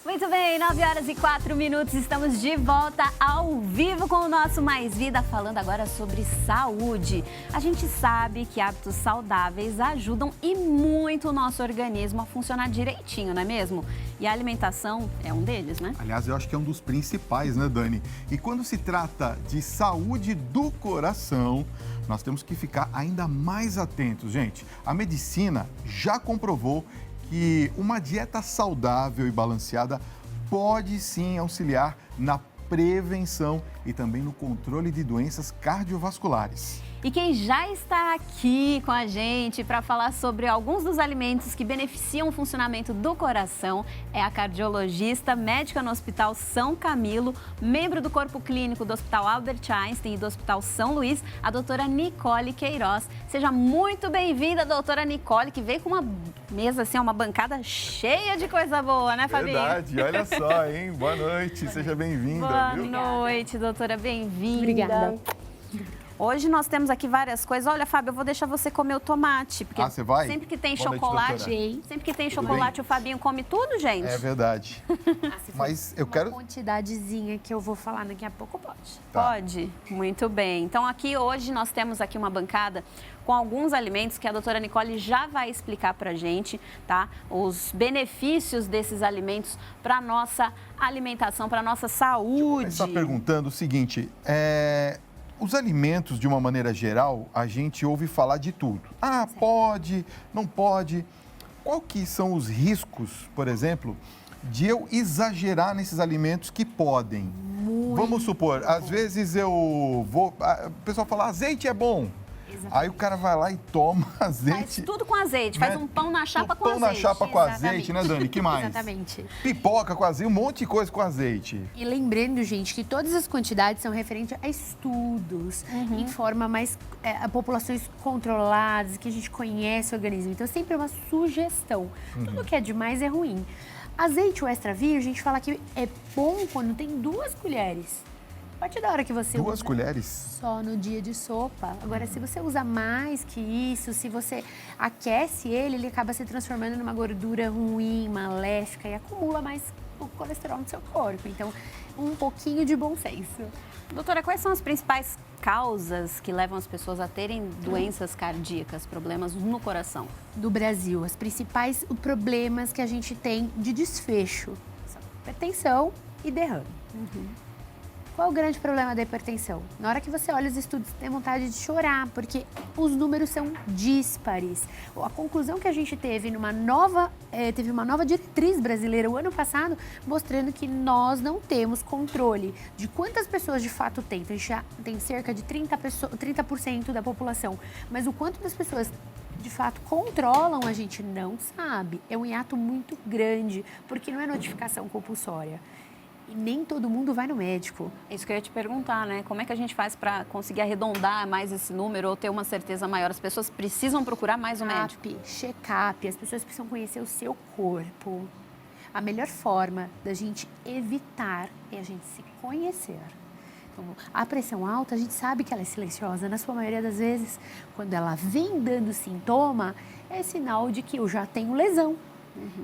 Muito bem, 9h04, estamos de volta ao vivo com o nosso Mais Vida, falando agora sobre saúde. A gente sabe que hábitos saudáveis ajudam e muito o nosso organismo a funcionar direitinho, não é mesmo? E a alimentação é um deles, né? Aliás, eu acho que é um dos principais, né, Dani? E quando se trata de saúde do coração, nós temos que ficar ainda mais atentos, gente. A medicina já comprovou que uma dieta saudável e balanceada pode sim auxiliar na prevenção e também no controle de doenças cardiovasculares. E quem já está aqui com a gente para falar sobre alguns dos alimentos que beneficiam o funcionamento do coração é a cardiologista, médica no Hospital São Camilo, membro do corpo clínico do Hospital Albert Einstein e do Hospital São Luís, a doutora Nicole Queiroz. Seja muito bem-vinda, doutora Nicole, que veio com uma mesa, assim, uma bancada cheia de coisa boa, né, Fabinho? Verdade, olha só, hein? Boa noite, seja bem-vinda. Boa noite, doutora, bem-vinda. Obrigada. Hoje nós temos aqui várias coisas. Olha, Fábio, eu vou deixar você comer o tomate. Porque você vai? Sempre que tem Boa noite, chocolate, o Fabinho come tudo, gente. É verdade. Mas eu quero... Uma quantidadezinha que eu vou falar daqui a pouco, pode. Tá. Pode? Muito bem. Então, aqui hoje nós temos aqui uma bancada com alguns alimentos que a doutora Nicole já vai explicar pra gente, tá? Os benefícios desses alimentos para nossa alimentação, para nossa saúde. Deixa eu começar perguntando o seguinte, os alimentos, de uma maneira geral, a gente ouve falar de tudo. Ah, pode, não pode. Qual que são os riscos, por exemplo, de eu exagerar nesses alimentos que podem? Vamos supor, às vezes o pessoal fala, azeite é bom. Exatamente. Aí o cara vai lá e toma azeite. Faz tudo com azeite, né? faz um pão na chapa com azeite. Pão na chapa com Exatamente. azeite, né, Dani? Que mais? Exatamente. Pipoca com azeite, um monte de coisa com azeite. E lembrando, gente, que todas as quantidades são referentes a estudos, em forma mais a populações controladas, que a gente conhece o organismo. Então, sempre é uma sugestão. Tudo que é demais é ruim. Azeite ou extra virgem, a gente fala que é bom quando tem 2 colheres. A partir da hora que você 2 usa colheres? só no dia de sopa. Agora, se você usa mais que isso, se você aquece ele, ele acaba se transformando numa gordura ruim, maléfica e acumula mais o colesterol no seu corpo. Então, um pouquinho de bom senso. Doutora, quais são as principais causas que levam as pessoas a terem doenças cardíacas, problemas no coração? Do Brasil, os principais problemas que a gente tem de desfecho são hipertensão e derrame. Qual é o grande problema da hipertensão? Na hora que você olha os estudos, tem vontade de chorar, porque os números são díspares. A conclusão que a gente teve teve uma nova diretriz brasileira o ano passado, mostrando que nós não temos controle de quantas pessoas de fato tem. Então, a gente já tem cerca de 30% da população, mas o quanto das pessoas de fato controlam, a gente não sabe. É um hiato muito grande, porque não é notificação compulsória. E nem todo mundo vai no médico. Isso que eu ia te perguntar, né? Como é que a gente faz para conseguir arredondar mais esse número ou ter uma certeza maior? As pessoas precisam procurar mais o médico? Check-up, as pessoas precisam conhecer o seu corpo. A melhor forma da gente evitar é a gente se conhecer. Então, a pressão alta, a gente sabe que ela é silenciosa. Na sua maioria das vezes, quando ela vem dando sintoma, é sinal de que eu já tenho lesão.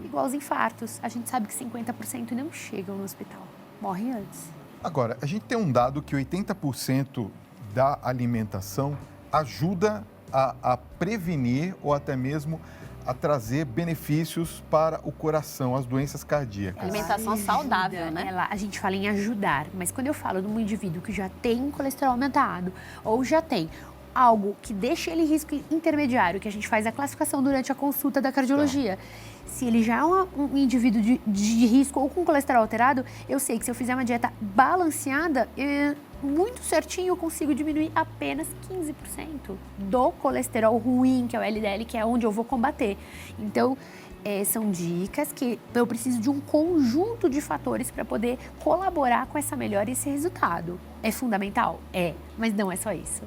Igual os infartos. A gente sabe que 50% não chegam no hospital. Morrem antes. Agora, a gente tem um dado que 80% da alimentação ajuda a prevenir ou até mesmo a trazer benefícios para o coração, as doenças cardíacas. Alimentação saudável, né? A gente fala em ajudar, mas quando eu falo de um indivíduo que já tem colesterol aumentado ou já tem algo que deixa ele em risco intermediário, que a gente faz a classificação durante a consulta da cardiologia. Se ele já é um indivíduo de risco ou com colesterol alterado, eu sei que se eu fizer uma dieta balanceada, muito certinho eu consigo diminuir apenas 15% do colesterol ruim, que é o LDL, que é onde eu vou combater. Então, são dicas que eu preciso de um conjunto de fatores para poder colaborar com essa melhora e esse resultado. É fundamental? É, mas não é só isso.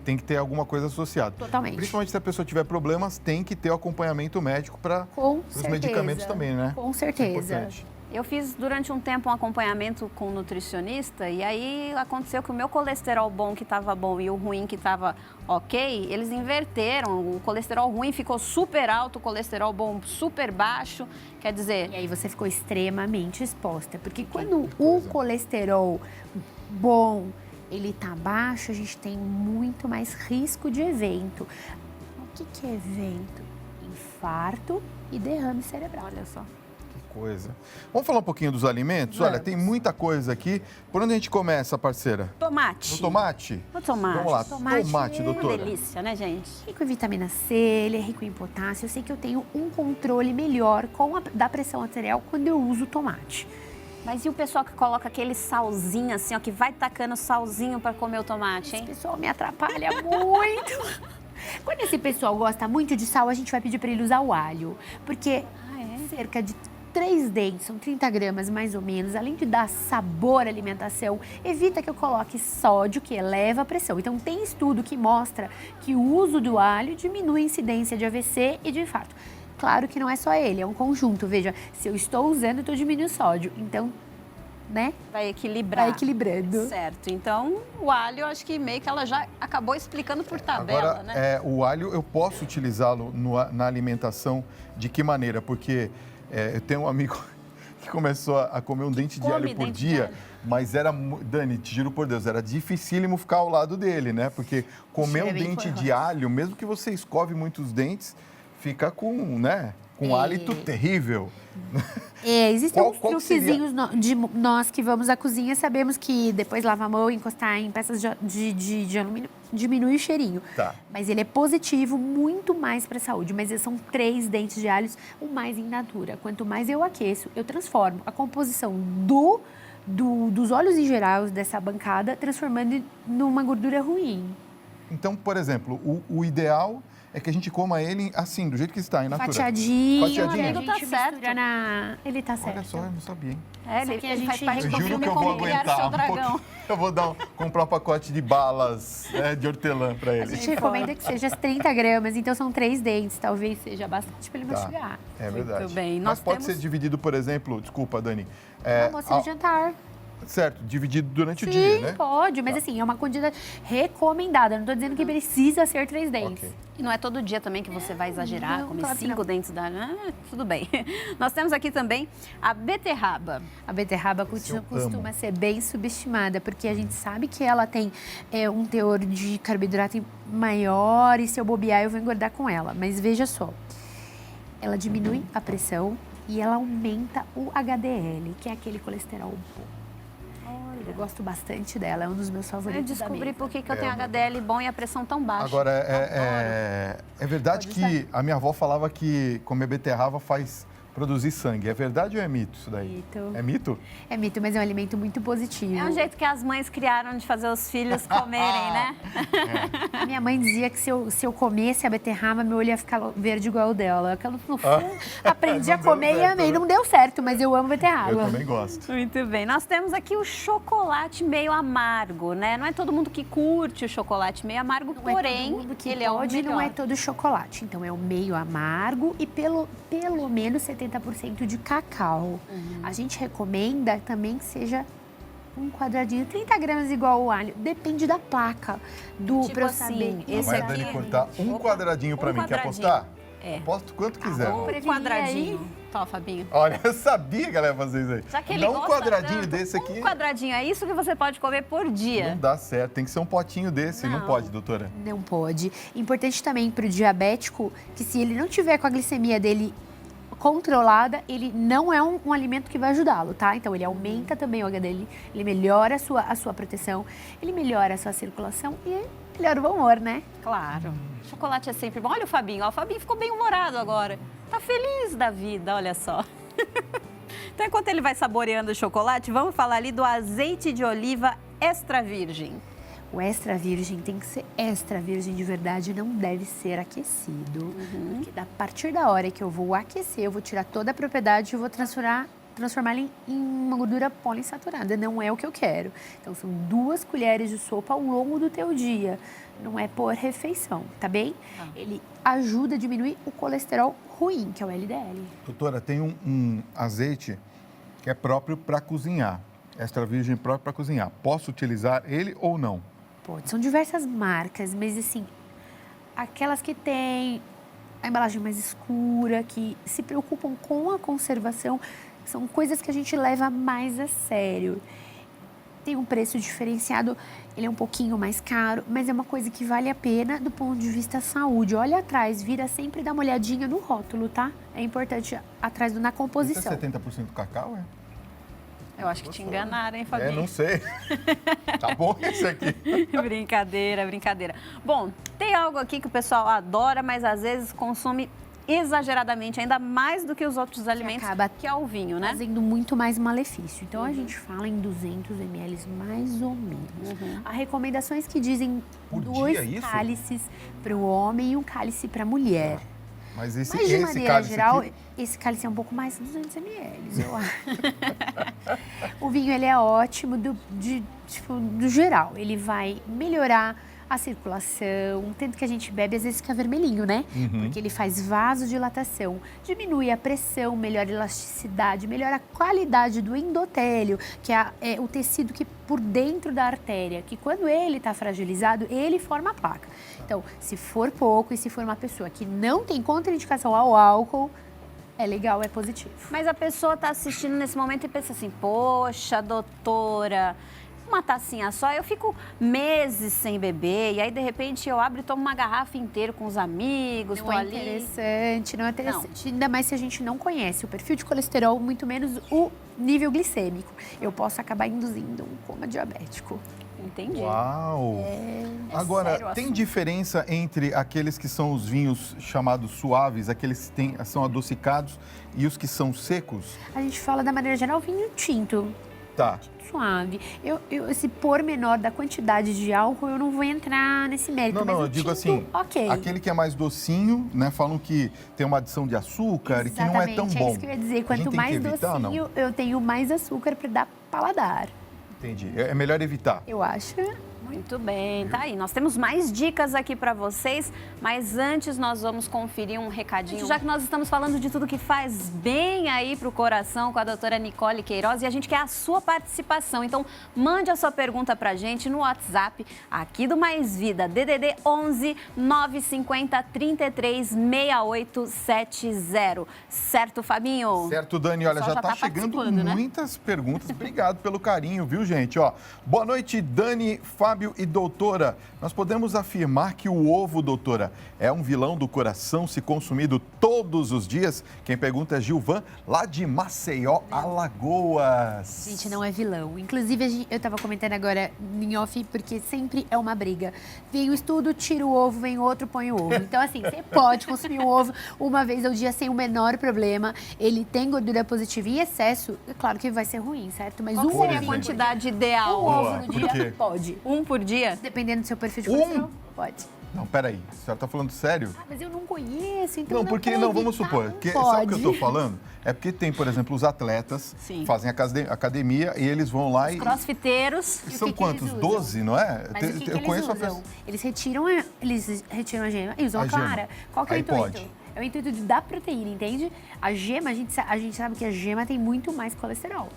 Tem que ter alguma coisa associada. Totalmente. Principalmente se a pessoa tiver problemas, tem que ter o acompanhamento médico para os medicamentos também, né? Com certeza. É importante. Eu fiz durante um tempo um acompanhamento com um nutricionista e aí aconteceu que o meu colesterol bom que estava bom e o ruim que estava ok, eles inverteram. O colesterol ruim ficou super alto, o colesterol bom super baixo. Quer dizer... E aí você ficou extremamente exposta, porque quando o colesterol bom, ele tá baixo, a gente tem muito mais risco de evento. O que é evento? Infarto e derrame cerebral. Olha só. Coisa. Vamos falar um pouquinho dos alimentos? Vamos. Olha, tem muita coisa aqui. Por onde a gente começa, parceira? Tomate. No tomate? O tomate. Vamos lá, Tomate é uma doutora. Uma delícia, né, gente? Rico em vitamina C, ele é rico em potássio. Eu sei que eu tenho um controle melhor da pressão arterial quando eu uso tomate. Mas e o pessoal que coloca aquele salzinho assim, ó, que vai tacando salzinho para comer o tomate, hein? Esse pessoal me atrapalha muito. Quando esse pessoal gosta muito de sal, a gente vai pedir para ele usar o alho. Porque cerca de 3 dentes, são 30 gramas mais ou menos, além de dar sabor à alimentação, evita que eu coloque sódio, que eleva a pressão. Então, tem estudo que mostra que o uso do alho diminui a incidência de AVC e de infarto. Claro que não é só ele, é um conjunto. Veja, se eu estou usando, eu estou diminuindo o sódio. Então, né? Vai equilibrar. Vai equilibrando. Certo. Então, o alho, eu acho que meio que ela já acabou explicando por tabela, Agora, né? o alho, eu posso utilizá-lo na alimentação de que maneira? Porque eu tenho um amigo que começou a comer um dente de alho por dia, mas era, Dani, te juro por Deus, era dificílimo ficar ao lado dele, né? Porque comer um dente de alho, mesmo que você escove muitos dentes, fica com, né? Com um hálito terrível. Existem uns truquezinhos de nós que vamos à cozinha, sabemos que depois lavar a mão e encostar em peças de alumínio diminui o cheirinho. Tá. Mas ele é positivo muito mais para a saúde. Mas são 3 dentes de alhos, o mais in natura. Quanto mais eu aqueço, eu transformo a composição dos óleos em geral dessa bancada, transformando numa gordura ruim. Então, por exemplo, o ideal é que a gente coma ele assim, do jeito que está, in natura. Fatiadinho. Fatiadinho. A gente Tá certo. mistura Ele tá certo. Olha só, eu não sabia, hein? Ele, que a ele faz gente parte Eu do juro filme que eu vou Como Criar aguentar Seu um Dragão. pouquinho. Eu vou comprar um pacote de balas de hortelã para A ele. gente recomenda que seja 30 gramas, então são 3 dentes, talvez seja bastante para ele Tá. mastigar. É verdade. Muito bem. Mas Nós pode temos- ser dividido, por exemplo, desculpa, Dani. Almoço e jantar. Certo, dividido durante o Sim, dia, né? pode, mas assim, é uma quantidade recomendada. Não estou dizendo que precisa ser 3 dentes. Ok. E não é todo dia também que você vai exagerar, Não, comer claro que 5 não. dentes da... tudo bem. Nós temos aqui também a beterraba. A beterraba eu costuma amo. ser bem subestimada, porque a gente sabe que ela tem um teor de carboidrato maior e se eu bobear eu vou engordar com ela. Mas veja só, ela diminui a pressão e ela aumenta o HDL, que é aquele colesterol bom. Eu gosto bastante dela, é um dos meus Eu favoritos da descobri mesa. por que eu tenho HDL bom e a pressão tão baixa. Agora, é verdade Pode que a minha avó falava que comer beterraba faz produzir sangue. É verdade ou é mito isso daí? Mito. É mito? É mito, mas é um alimento muito positivo. É um jeito que as mães criaram de fazer os filhos comerem, né? A minha mãe dizia que se eu comesse a beterraba, meu olho ia ficar verde igual o dela. Que eu, no fundo, aprendi a Não deu comer e certo, amei. né? Não deu certo, mas eu amo beterraba. Eu também gosto. Muito bem. Nós temos aqui o chocolate meio amargo, né? Não é todo mundo que curte o chocolate meio amargo, Não porém, é todo mundo que ele é o pode, melhor. não é todo chocolate. Então, é o meio amargo e pelo menos 70% de cacau. A gente recomenda também que seja um quadradinho, 30 gramas igual o alho. Depende da placa do Tipo pra eu assim, saber. esse Vai, aqui- Dani, cortar um Opa, quadradinho para um mim. Quer quadradinho. apostar? É. Aposto quanto quiser. Um preferia quadradinho. aí. Tó, Fabinho. Olha, eu sabia que ela ia fazer isso aí. Já que ele Dá um gosta quadradinho tanto, desse aqui. Um quadradinho, é isso que você pode comer por dia. Não dá certo. Tem que ser um potinho desse. Não Não. pode, doutora. Não pode. Importante também para o diabético que se ele não tiver com a glicemia dele controlada, ele não é um alimento que vai ajudá-lo, tá? Então, ele aumenta também o HDL, ele melhora a sua proteção, ele melhora a sua circulação e melhora o bom humor, né? Claro. Chocolate é sempre bom. Olha o Fabinho. Ó, o Fabinho ficou bem humorado agora. Tá feliz da vida, olha só. Então, enquanto ele vai saboreando o chocolate, vamos falar ali do azeite de oliva extra virgem. O extra virgem tem que ser extra virgem de verdade, não deve ser aquecido. Porque a partir da hora que eu vou aquecer, eu vou tirar toda a propriedade e vou transformá-la em uma gordura poliinsaturada. Não é o que eu quero. Então, são 2 colheres de sopa ao longo do teu dia. Não é por refeição, tá bem? Ele ajuda a diminuir o colesterol ruim, que é o LDL. Doutora, tem um azeite que é próprio para cozinhar, extra virgem próprio para cozinhar. Posso utilizar ele ou não? Pode, são diversas marcas, mas assim, aquelas que têm a embalagem mais escura, que se preocupam com a conservação, são coisas que a gente leva mais a sério. Tem um preço diferenciado, ele é um pouquinho mais caro, mas é uma coisa que vale a pena do ponto de vista saúde. Olha atrás, vira sempre dar uma olhadinha no rótulo, tá? É importante atrás na composição. Isso é 70% cacau, é? Eu acho que te enganaram, hein, Fabinho? Não sei. Tá bom esse aqui. Brincadeira, brincadeira. Bom, tem algo aqui que o pessoal adora, mas às vezes consome exageradamente, ainda mais do que os outros alimentos, que é o vinho, né? Fazendo muito mais malefício. Então, a gente fala em 200 ml, mais ou menos. Há recomendações que dizem Por 2 dia, isso? cálices para o homem e 1 cálice para a mulher. Mas Mas, de maneira cálice geral, aqui... esse cálice é um pouco mais de 200 ml, eu acho. O vinho, ele é ótimo do geral. Ele vai melhorar a circulação, tanto que a gente bebe, às vezes fica vermelhinho, né? Porque ele faz vasodilatação, diminui a pressão, melhora a elasticidade, melhora a qualidade do endotélio, que é o tecido que por dentro da artéria, que quando ele está fragilizado, ele forma a placa. Então, se for pouco e se for uma pessoa que não tem contraindicação ao álcool, é legal, é positivo. Mas a pessoa está assistindo nesse momento e pensa assim, poxa, doutora, uma tacinha só, eu fico meses sem beber, e aí de repente eu abro e tomo uma garrafa inteira com os amigos, Não é interessante, não é interessante. Ainda mais se a gente não conhece o perfil de colesterol, muito menos o nível glicêmico. Eu posso acabar induzindo um coma diabético. Entendi. Uau! Agora, tem diferença entre aqueles que são os vinhos chamados suaves, aqueles que são adocicados, e os que são secos? A gente fala da maneira geral vinho tinto. Tá. Suave. Esse pormenor da quantidade de álcool, eu não vou entrar nesse mérito. Não, mas eu digo assim, okay. Aquele que é mais docinho, né? Falam que tem uma adição de açúcar. Exatamente, e que não é tão bom. É isso que eu ia dizer. Quanto mais docinho, eu tenho mais açúcar para dar paladar. Entendi. É melhor evitar. Eu acho. Muito bem, tá aí. Nós temos mais dicas aqui para vocês, mas antes nós vamos conferir um recadinho. Já que nós estamos falando de tudo que faz bem aí para o coração com a doutora Nicole Queiroz, e a gente quer a sua participação. Então, mande a sua pergunta para a gente no WhatsApp aqui do Mais Vida, DDD 11 950 33 68 70. Certo, Fabinho? Certo, Dani. Olha, já tá chegando muitas perguntas. Obrigado pelo carinho, viu, gente? Ó, boa noite, Dani, Fábio e doutora. Nós podemos afirmar que o ovo, doutora, é um vilão do coração se consumido todos os dias? Quem pergunta é Gilvan, lá de Maceió, Alagoas. Gente, não é vilão. Inclusive, eu estava comentando agora em off, porque sempre é uma briga. Vem o estudo, tira o ovo, vem outro, põe o ovo. Então, assim, você pode consumir o ovo uma vez ao dia sem o menor problema. Ele tem gordura positiva em excesso, é claro que vai ser ruim, certo? Mas qual seria a quantidade ideal? Um ovo no dia pode. Um por dia? Dependendo do seu perfil de colesterol, pode. Não, peraí. A senhora está falando sério? Mas eu não conheço, então não, porque não, vamos supor. Que, sabe o que eu estou falando? É porque tem, por exemplo, os atletas fazem academia e eles vão lá os crossfiteiros. São quantos? 12, não é? Mas eu conheço usam? Eles retiram a gema e usam a clara. Qual que é o intuito? Pode. É o intuito de dar proteína, entende? A gema, a gente sabe que a gema tem muito mais colesterol.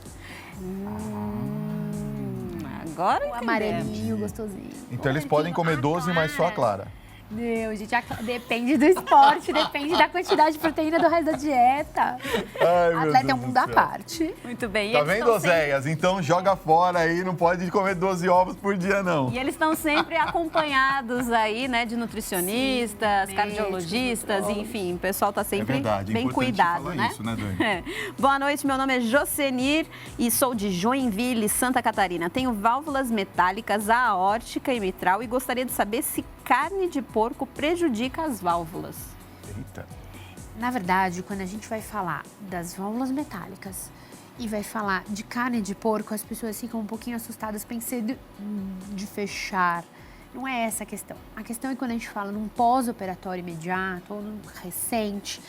Agora o amarelinho, gostosinho. Então eles podem comer 12, mas só a clara. Não, gente, depende do esporte, depende da quantidade de proteína do resto da dieta. Ai, atleta é um mundo à parte. Muito bem. Tá vendo, Oséias? Então joga fora aí, não pode comer 12 ovos por dia, não. E eles estão sempre acompanhados aí, né, de nutricionistas, cardiologistas, enfim, o pessoal tá sempre bem cuidado, né? Isso, né, Dani? Boa noite, meu nome é Jocenir e sou de Joinville, Santa Catarina. Tenho válvulas metálicas aórtica e mitral e gostaria de saber se carne de porco prejudica as válvulas. Eita. Na verdade, quando a gente vai falar das válvulas metálicas e vai falar de carne de porco, as pessoas ficam um pouquinho assustadas pensando de fechar. Não é essa a questão. A questão é quando a gente fala num pós-operatório imediato ou num recente,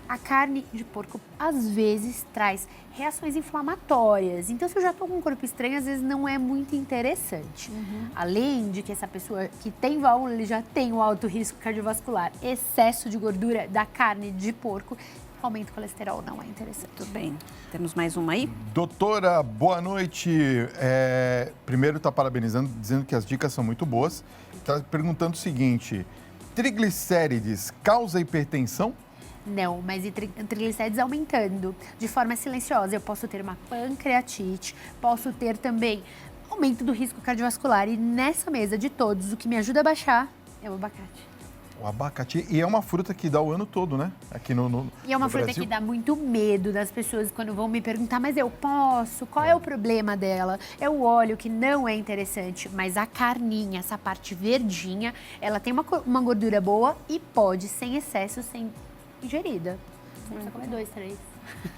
a carne de porco às vezes traz reações inflamatórias. Então, se eu já estou com um corpo estranho, às vezes não é muito interessante. Além de que essa pessoa que tem válvula, ele já tem um alto risco cardiovascular. Excesso de gordura da carne de porco aumenta o colesterol, não é interessante. Tudo bem. Temos mais uma aí? Doutora, boa noite. Primeiro está parabenizando, dizendo que as dicas são muito boas. Está perguntando o seguinte, triglicérides causa hipertensão? Não, mas triglicérides aumentando de forma silenciosa. Eu posso ter uma pancreatite, posso ter também aumento do risco cardiovascular. E nessa mesa de todos, o que me ajuda a baixar é o abacate. O abacate, e é uma fruta que dá o ano todo, né? Aqui no E é uma no fruta Brasil. que dá muito medo das pessoas quando vão me perguntar, mas eu posso? Qual é o problema dela? É o óleo que não é interessante, mas a carninha, essa parte verdinha, ela tem uma gordura boa e pode, sem excesso, ser ingerida. Você precisa comer 2, 3.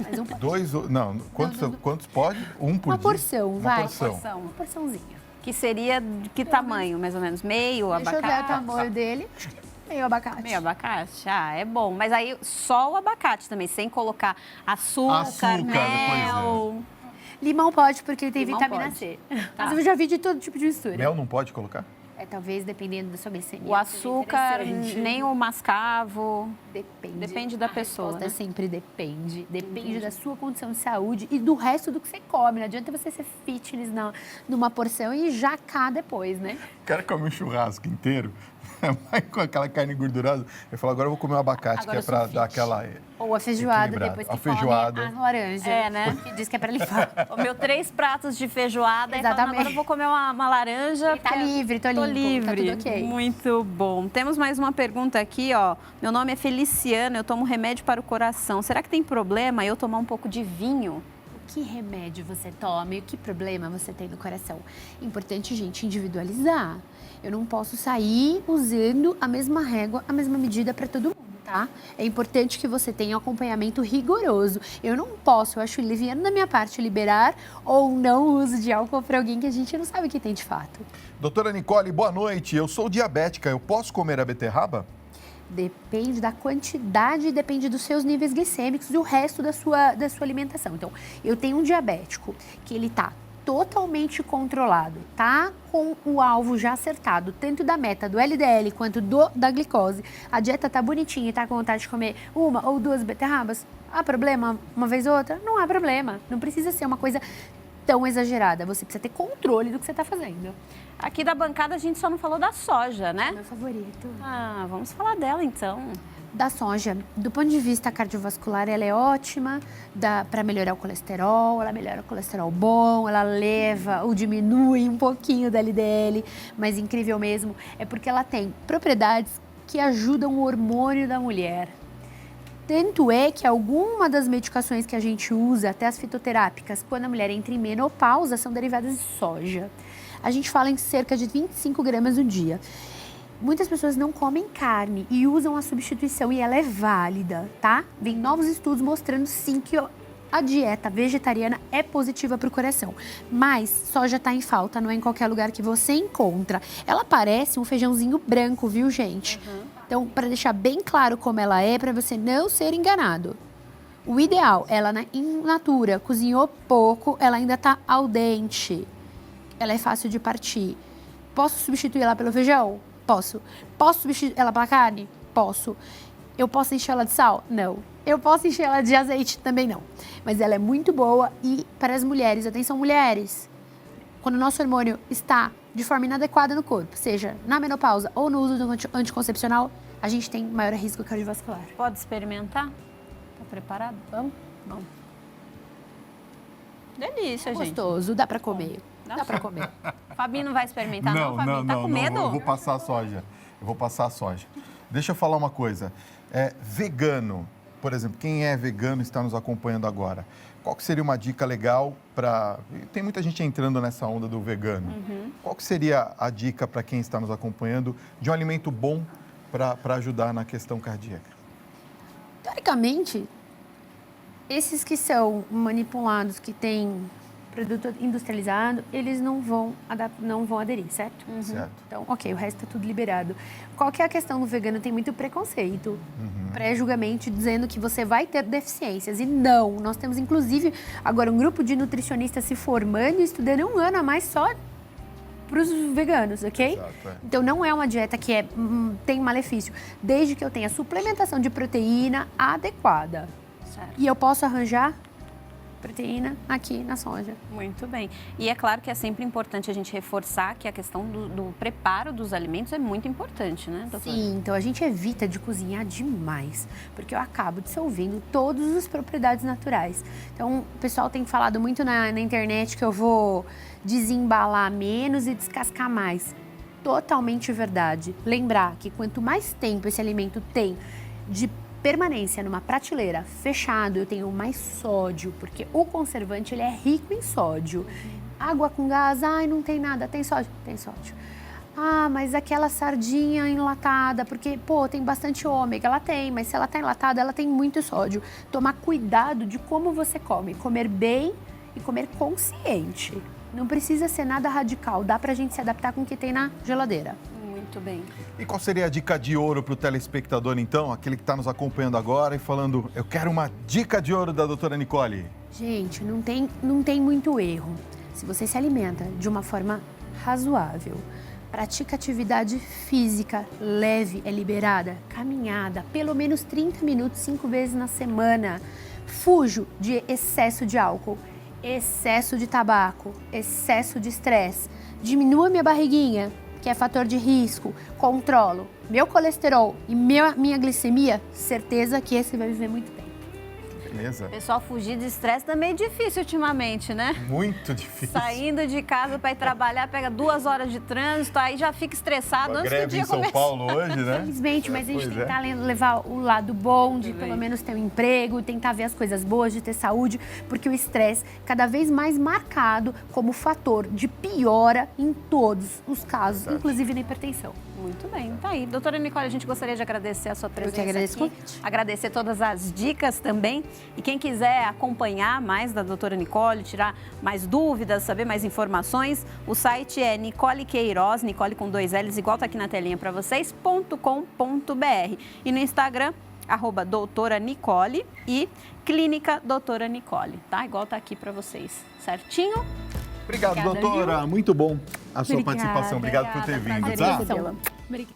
Mas um pode. Quantos pode? Um por Uma dia? porção, vai. Porção. Uma porçãozinha. Que seria de que tamanho, mais ou menos? Meio Deixa eu abacate? ver o tamanho dele. Meio abacate. Meio abacate? Ah, é bom. Mas aí só o abacate também, sem colocar açúcar, Açúcar, mel. Limão pode, porque ele tem Limão vitamina pode. C. Tá. Mas eu já vi de todo tipo de mistura. Mel não pode colocar? Talvez dependendo da sua glicemia. O açúcar, seja interessante. nem o mascavo. Depende. Depende da A pessoa, resposta né? sempre depende. Depende da sua condição de saúde e do resto do que você come. Não adianta você ser fitness numa porção e jacar depois, né? O cara come um churrasco inteiro, vai com aquela carne gordurosa, eu falo, agora eu vou comer um abacate, Agora que é eu sou para fit. dar aquela... Ou a feijoada, Equilibrado. depois que A feijoada. come a laranja. É, né? Que diz que é pra limpar. Comeu 3 pratos de feijoada e falando, Exatamente. agora eu vou comer uma laranja. E tá porque livre, tô limpo, livre. tá tudo ok. Muito bom. Temos mais uma pergunta aqui, ó. Meu nome é Feliciana, eu tomo remédio para o coração. Será que tem problema eu tomar um pouco de vinho? Que remédio você toma e que problema você tem no coração. Importante, gente, individualizar. Eu não posso sair usando a mesma régua, a mesma medida para todo mundo, tá? É importante que você tenha um acompanhamento rigoroso. Eu não posso, eu acho leviano da minha parte, liberar ou não uso de álcool para alguém que a gente não sabe o que tem de fato. Doutora Nicole, boa noite. Eu sou diabética, eu posso comer a beterraba? Depende da quantidade, depende dos seus níveis glicêmicos e o resto da sua alimentação. Então, eu tenho um diabético que ele tá totalmente controlado, tá com o alvo já acertado, tanto da meta do LDL quanto da glicose. A dieta tá bonitinha e tá com vontade de comer 1 ou 2 beterrabas. Há problema uma vez ou outra? Não há problema. Não precisa ser uma coisa tão exagerada. Você precisa ter controle do que você tá fazendo. Aqui da bancada a gente só não falou da soja, né? Meu favorito. Ah, vamos falar dela então. Da soja, do ponto de vista cardiovascular, ela é ótima para melhorar o colesterol, ela melhora o colesterol bom, ela leva ou diminui um pouquinho da LDL, mas incrível mesmo é porque ela tem propriedades que ajudam o hormônio da mulher. Tanto é que alguma das medicações que a gente usa, até as fitoterápicas, quando a mulher entra em menopausa, são derivadas de soja. A gente fala em cerca de 25 gramas no dia. Muitas pessoas não comem carne e usam a substituição e ela é válida, tá? Vem novos estudos mostrando sim que a dieta vegetariana é positiva para o coração. Mas soja está em falta, não é em qualquer lugar que você encontra. Ela parece um feijãozinho branco, viu, gente? Então, para deixar bem claro como ela é, para você não ser enganado. O ideal, ela in natura, cozinhou pouco, ela ainda está al dente. Ela é fácil de partir. Posso substituir ela pelo feijão? Posso. Posso substituir ela pela carne? Posso. Eu posso encher ela de sal? Não. Eu posso encher ela de azeite? Também não. Mas ela é muito boa e para as mulheres, atenção mulheres, quando o nosso hormônio está de forma inadequada no corpo, seja na menopausa ou no uso do anticoncepcional, a gente tem maior risco cardiovascular. Pode experimentar? Tá preparado? Vamos? Vamos. Delícia, gente. Gostoso, dá para comer. Dá para comer. Fabinho não vai experimentar não, Fabinho? Tá com medo? Eu vou passar a soja. Deixa eu falar uma coisa. Vegano, por exemplo, quem é vegano está nos acompanhando agora. Qual que seria uma dica legal para... Tem muita gente entrando nessa onda do vegano. Qual que seria a dica para quem está nos acompanhando de um alimento bom para ajudar na questão cardíaca? Teoricamente, esses que são manipulados, que têm produto industrializado, eles não vão aderir, certo? Certo. Então, ok, o resto está tudo liberado. Qual que é a questão do vegano? Tem muito preconceito, pré-julgamento, dizendo que você vai ter deficiências. E não, nós temos inclusive agora um grupo de nutricionistas se formando e estudando 1 ano a mais só para os veganos, ok? Exato, é. Então, não é uma dieta que tem malefício, desde que eu tenha suplementação de proteína adequada. Certo. E eu posso arranjar proteína aqui na soja. Muito bem. E é claro que é sempre importante a gente reforçar que a questão do preparo dos alimentos é muito importante, né, doutora? Sim, então a gente evita de cozinhar demais, porque eu acabo dissolvendo todas as propriedades naturais. Então, o pessoal tem falado muito na internet que eu vou desembalar menos e descascar mais. Totalmente verdade. Lembrar que quanto mais tempo esse alimento tem de permanência numa prateleira fechado, eu tenho mais sódio, porque o conservante ele é rico em sódio. Água com gás, ai, não tem nada, tem sódio? Tem sódio. Ah, mas aquela sardinha enlatada, porque, pô, tem bastante ômega, ela tem, mas se ela tá enlatada, ela tem muito sódio. Tomar cuidado de como você come, comer bem e comer consciente. Não precisa ser nada radical, dá pra gente se adaptar com o que tem na geladeira. Muito bem. E qual seria a dica de ouro para o telespectador, então? Aquele que está nos acompanhando agora e falando, eu quero uma dica de ouro da doutora Nicole. Gente, não tem muito erro. Se você se alimenta de uma forma razoável, pratica atividade física leve, é liberada, caminhada, pelo menos 30 minutos, 5 vezes na semana. Fujo de excesso de álcool, excesso de tabaco, excesso de estresse. Diminua minha barriguinha, que é fator de risco, controlo meu colesterol e minha glicemia, certeza que esse vai viver muito tempo. Beleza. Pessoal, fugir de estresse tá meio difícil ultimamente, né? Muito difícil. Saindo de casa para ir trabalhar, pega 2 horas de trânsito, aí já fica estressado A antes do greve dia em São começar. Paulo hoje, né? Infelizmente, mas a gente Pois tentar levar o lado bom de Também. pelo menos ter um emprego, tentar ver as coisas boas, de ter saúde, porque o estresse cada vez mais marcado como fator de piora em todos os casos, Verdade. inclusive na hipertensão. Muito bem, tá aí. Doutora Nicole, a gente gostaria de agradecer a sua presença agradeço o aqui. convite. Agradecer todas as dicas também. E quem quiser acompanhar mais da doutora Nicole, tirar mais dúvidas, saber mais informações, o site é Nicole Queiroz, Nicole com 2 L's, igual tá aqui na telinha para vocês, .com.br. E no Instagram, @doutora Nicole e Clínica Doutora Nicole, tá? Igual tá aqui para vocês, certinho? Obrigado, Obrigada, doutora. Muito bom a sua Obrigada. participação. Obrigado por ter Obrigada, vindo, prazer em tá? recebê-la. Obrigada.